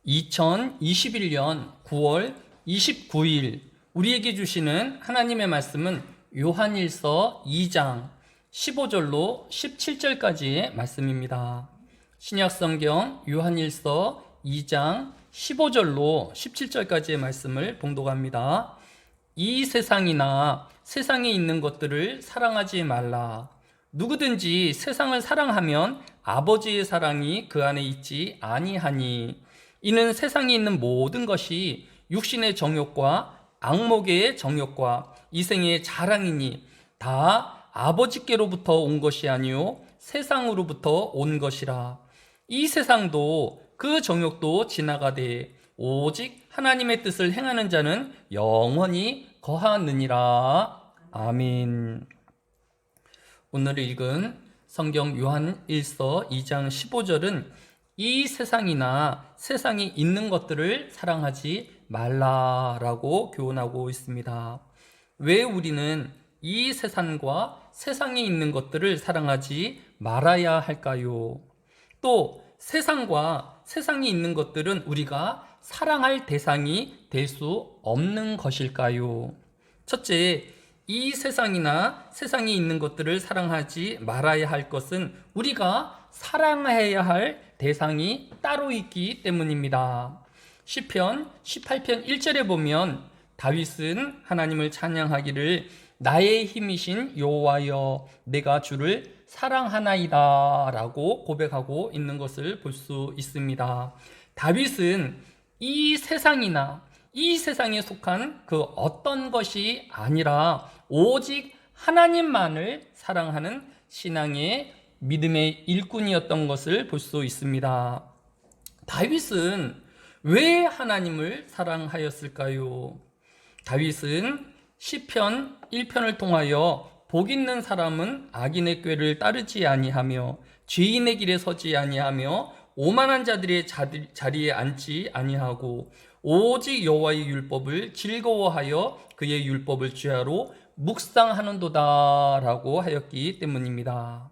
2021년 9월 29일 우리에게 주시는 하나님의 말씀은 요한일서 2장 15절로 17절까지의 말씀입니다. 신약성경 요한일서 2장 15절로 17절까지의 말씀을 봉독합니다. 이 세상이나 세상에 있는 것들을 사랑하지 말라. 누구든지 세상을 사랑하면 아버지의 사랑이 그 안에 있지 아니하니, 이는 세상에 있는 모든 것이 육신의 정욕과 악목의 정욕과 이생의 자랑이니 다 아버지께로부터 온 것이 아니요 세상으로부터 온 것이라. 이 세상도 그 정욕도 지나가되 오직 하나님의 뜻을 행하는 자는 영원히 거하느니라. 아멘. 오늘 읽은 성경 요한일서 2장 15절은 이 세상이나 세상에 있는 것들을 사랑하지 말라라고 교훈하고 있습니다. 왜 우리는 이 세상과 세상에 있는 것들을 사랑하지 말아야 할까요? 또 세상과 세상에 있는 것들은 우리가 사랑할 대상이 될 수 없는 것일까요? 첫째, 이 세상이나 세상에 있는 것들을 사랑하지 말아야 할 것은 우리가 사랑해야 할 대상이 따로 있기 때문입니다. 시편 18편 1절에 보면 다윗은 하나님을 찬양하기를 나의 힘이신 여호와여 내가 주를 사랑하나이다 라고 고백하고 있는 것을 볼 수 있습니다. 다윗은 이 세상이나 이 세상에 속한 그 어떤 것이 아니라 오직 하나님만을 사랑하는 신앙의 믿음의 일꾼이었던 것을 볼 수 있습니다. 다윗은 왜 하나님을 사랑하였을까요? 다윗은 시편 1편을 통하여 복 있는 사람은 악인의 꾀를 따르지 아니하며 죄인의 길에 서지 아니하며 오만한 자들의 자리에 앉지 아니하고 오직 여호와의 율법을 즐거워하여 그의 율법을 주야로 묵상하는도다 라고 하였기 때문입니다.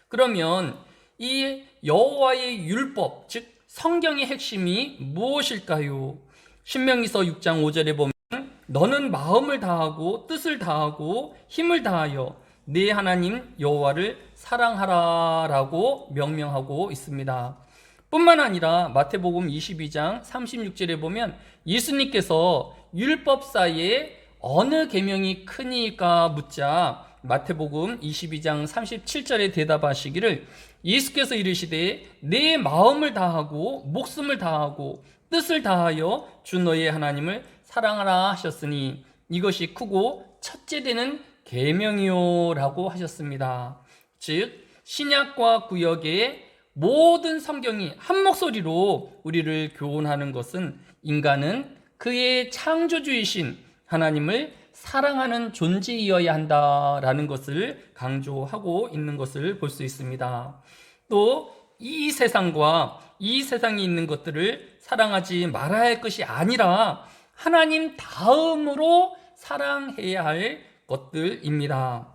그러면 이 여호와의 율법, 즉 성경의 핵심이 무엇일까요? 신명기서 6장 5절에 보면 너는 마음을 다하고 뜻을 다하고 힘을 다하여 네 하나님 여호와를 사랑하라 라고 명명하고 있습니다. 뿐만 아니라 마태복음 22장 36절에 보면 예수님께서 율법사에 어느 계명이 크니까 묻자 마태복음 22장 37절에 대답하시기를 예수께서 이르시되 내 마음을 다하고 목숨을 다하고 뜻을 다하여 주 너의 하나님을 사랑하라 하셨으니 이것이 크고 첫째 되는 계명이요 라고 하셨습니다. 즉 신약과 구약의 모든 성경이 한 목소리로 우리를 교훈하는 것은 인간은 그의 창조주이신 하나님을 사랑하는 존재이어야 한다라는 것을 강조하고 있는 것을 볼 수 있습니다. 또 이 세상과 이 세상에 있는 것들을 사랑하지 말아야 할 것이 아니라 하나님 다음으로 사랑해야 할 것들입니다.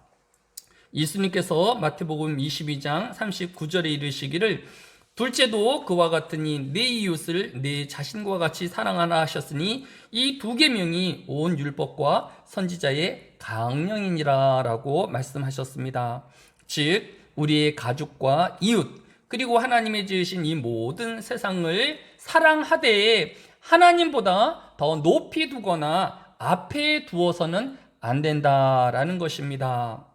예수님께서 마태복음 22장 39절에 이르시기를 둘째도 그와 같으니 내 이웃을 내 자신과 같이 사랑하라 하셨으니 이 두 계명이 온 율법과 선지자의 강령이니라 라고 말씀하셨습니다. 즉 우리의 가족과 이웃 그리고 하나님의 지으신 이 모든 세상을 사랑하되 하나님보다 더 높이 두거나 앞에 두어서는 안 된다라는 것입니다.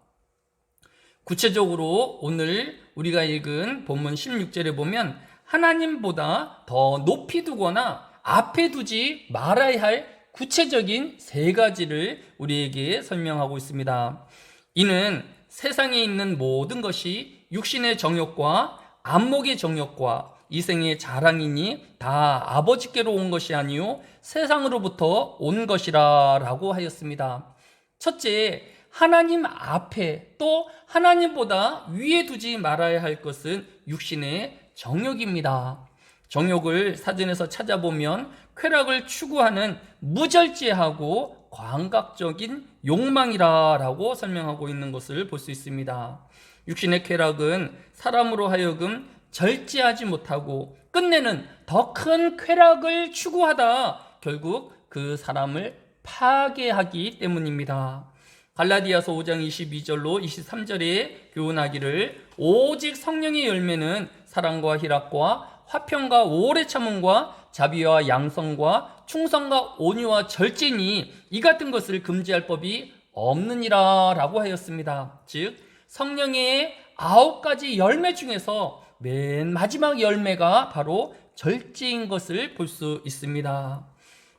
구체적으로 오늘 우리가 읽은 본문 16절에 보면 하나님보다 더 높이 두거나 앞에 두지 말아야 할 구체적인 세 가지를 우리에게 설명하고 있습니다. 이는 세상에 있는 모든 것이 육신의 정욕과 안목의 정욕과 이생의 자랑이니 다 아버지께로 온 것이 아니요 세상으로부터 온 것이라 라고 하였습니다. 첫째, 하나님 앞에 또 하나님보다 위에 두지 말아야 할 것은 육신의 정욕입니다. 정욕을 사전에서 찾아보면 쾌락을 추구하는 무절제하고 광각적인 욕망이라고 설명하고 있는 것을 볼 수 있습니다. 육신의 쾌락은 사람으로 하여금 절제하지 못하고 끝내는 더 큰 쾌락을 추구하다 결국 그 사람을 파괴하기 때문입니다. 갈라디아서 5장 22절로 23절에 교훈하기를 오직 성령의 열매는 사랑과 희락과 화평과 오래 참음과 자비와 양성과 충성과 온유와 절제니 이 같은 것을 금지할 법이 없느니라 라고 하였습니다. 즉 성령의 9가지 열매 중에서 맨 마지막 열매가 바로 절제인 것을 볼 수 있습니다.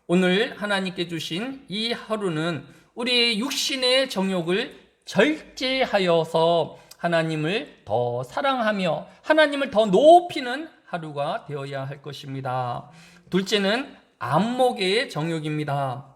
오늘 하나님께 주신 이 하루는 우리의 육신의 정욕을 절제하여서 하나님을 더 사랑하며 하나님을 더 높이는 하루가 되어야 할 것입니다. 둘째는 안목의 정욕입니다.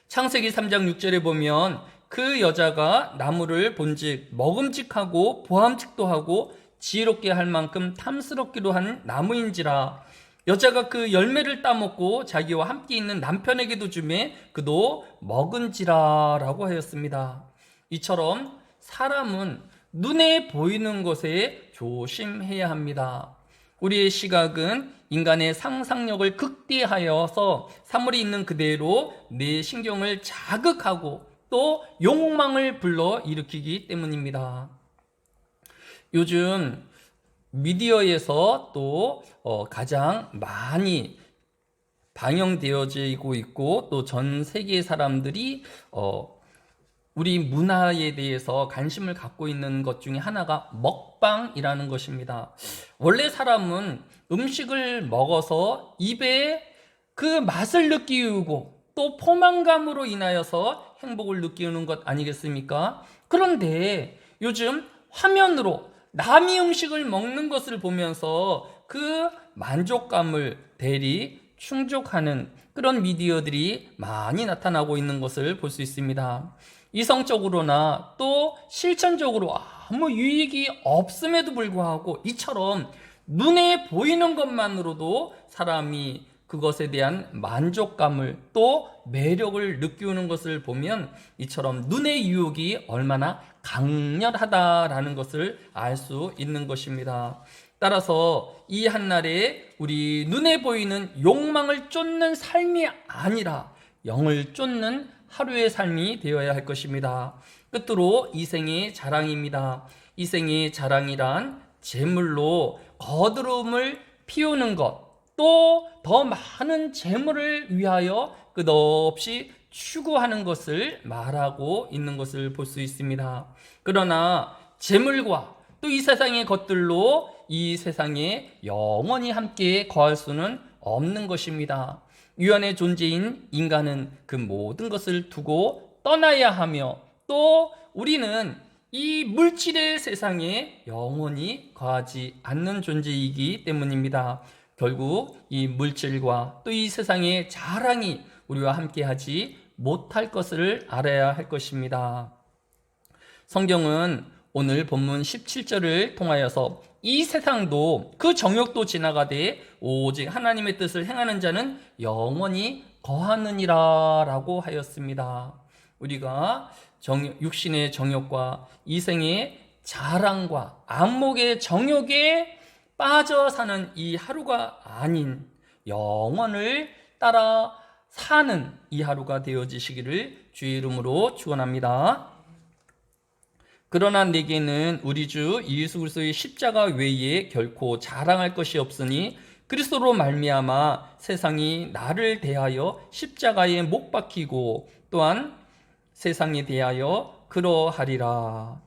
창세기 3장 6절에 보면 그 여자가 나무를 본즉 먹음직하고 보암직도 하고 지혜롭게 할 만큼 탐스럽기도 한 나무인지라. 여자가 그 열매를 따먹고 자기와 함께 있는 남편에게도 주매 그도 먹은지라 라고 하였습니다. 이처럼 사람은 눈에 보이는 것에 조심해야 합니다. 우리의 시각은 인간의 상상력을 극대화하여서 사물이 있는 그대로 내 신경을 자극하고 또 욕망을 불러일으키기 때문입니다. 요즘 미디어에서 또 가장 많이 방영되어지고 있고 또 전 세계 사람들이 우리 문화에 대해서 관심을 갖고 있는 것 중에 하나가 먹방이라는 것입니다. 원래 사람은 음식을 먹어서 입에 그 맛을 느끼고 또 포만감으로 인하여서 행복을 느끼는 것 아니겠습니까? 그런데 요즘 화면으로 남이 음식을 먹는 것을 보면서 그 만족감을 대리 충족하는 그런 미디어들이 많이 나타나고 있는 것을 볼 수 있습니다. 이성적으로나 또 실천적으로 아무 유익이 없음에도 불구하고 이처럼 눈에 보이는 것만으로도 사람이 그것에 대한 만족감을 또 매력을 느끼는 것을 보면 이처럼 눈의 유혹이 얼마나 강렬하다라는 것을 알 수 있는 것입니다. 따라서 이 한날에 우리 눈에 보이는 욕망을 쫓는 삶이 아니라 영을 쫓는 하루의 삶이 되어야 할 것입니다. 끝으로 이생의 자랑입니다. 이생의 자랑이란 재물로 거두름을 피우는 것, 또 더 많은 재물을 위하여 끝없이 추구하는 것을 말하고 있는 것을 볼 수 있습니다. 그러나 재물과 또 이 세상의 것들로 이 세상에 영원히 함께 거할 수는 없는 것입니다. 유한의 존재인 인간은 그 모든 것을 두고 떠나야 하며 또 우리는 이 물질의 세상에 영원히 거하지 않는 존재이기 때문입니다. 결국 이 물질과 또 이 세상의 자랑이 우리와 함께하지 못할 것을 알아야 할 것입니다. 성경은 오늘 본문 17절을 통하여서 이 세상도 그 정욕도 지나가되 오직 하나님의 뜻을 행하는 자는 영원히 거하느니라 라고 하였습니다. 우리가 육신의 정욕과 이생의 자랑과 안목의 정욕에 빠져 사는 이 하루가 아닌 영원을 따라 사는 이 하루가 되어지시기를 주의 이름으로 축원합니다. 그러나 내게는 우리 주 예수 그리스도의 십자가 외에 결코 자랑할 것이 없으니 그리스도로 말미암아 세상이 나를 대하여 십자가에 못 박히고 또한 세상에 대하여 그러하리라.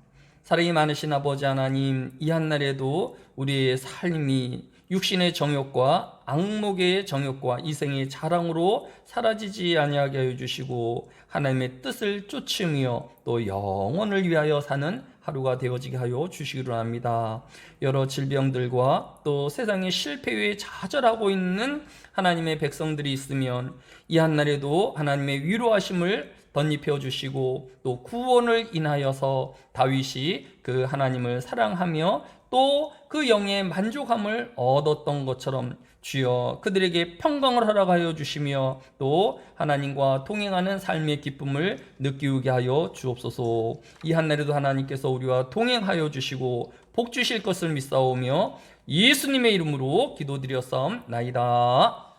사랑이 많으신 아버지 하나님, 이 한날에도 우리의 삶이 육신의 정욕과 악목의 정욕과 이생의 자랑으로 사라지지 아니하게 하여 주시고 하나님의 뜻을 쫓으며 또 영원을 위하여 사는 하루가 되어지게 하여 주시기로 합니다. 여러 질병들과 또 세상의 실패에 좌절하고 있는 하나님의 백성들이 있으면 이 한날에도 하나님의 위로하심을 덧입혀 주시고 또 구원을 인하여서 다윗이 그 하나님을 사랑하며 또 그 영의 만족함을 얻었던 것처럼 주여 그들에게 평강을 허락하여 주시며 또 하나님과 동행하는 삶의 기쁨을 느끼게 하여 주옵소서. 이 한날에도 하나님께서 우리와 동행하여 주시고 복 주실 것을 믿사오며 예수님의 이름으로 기도드렸사옵나이다.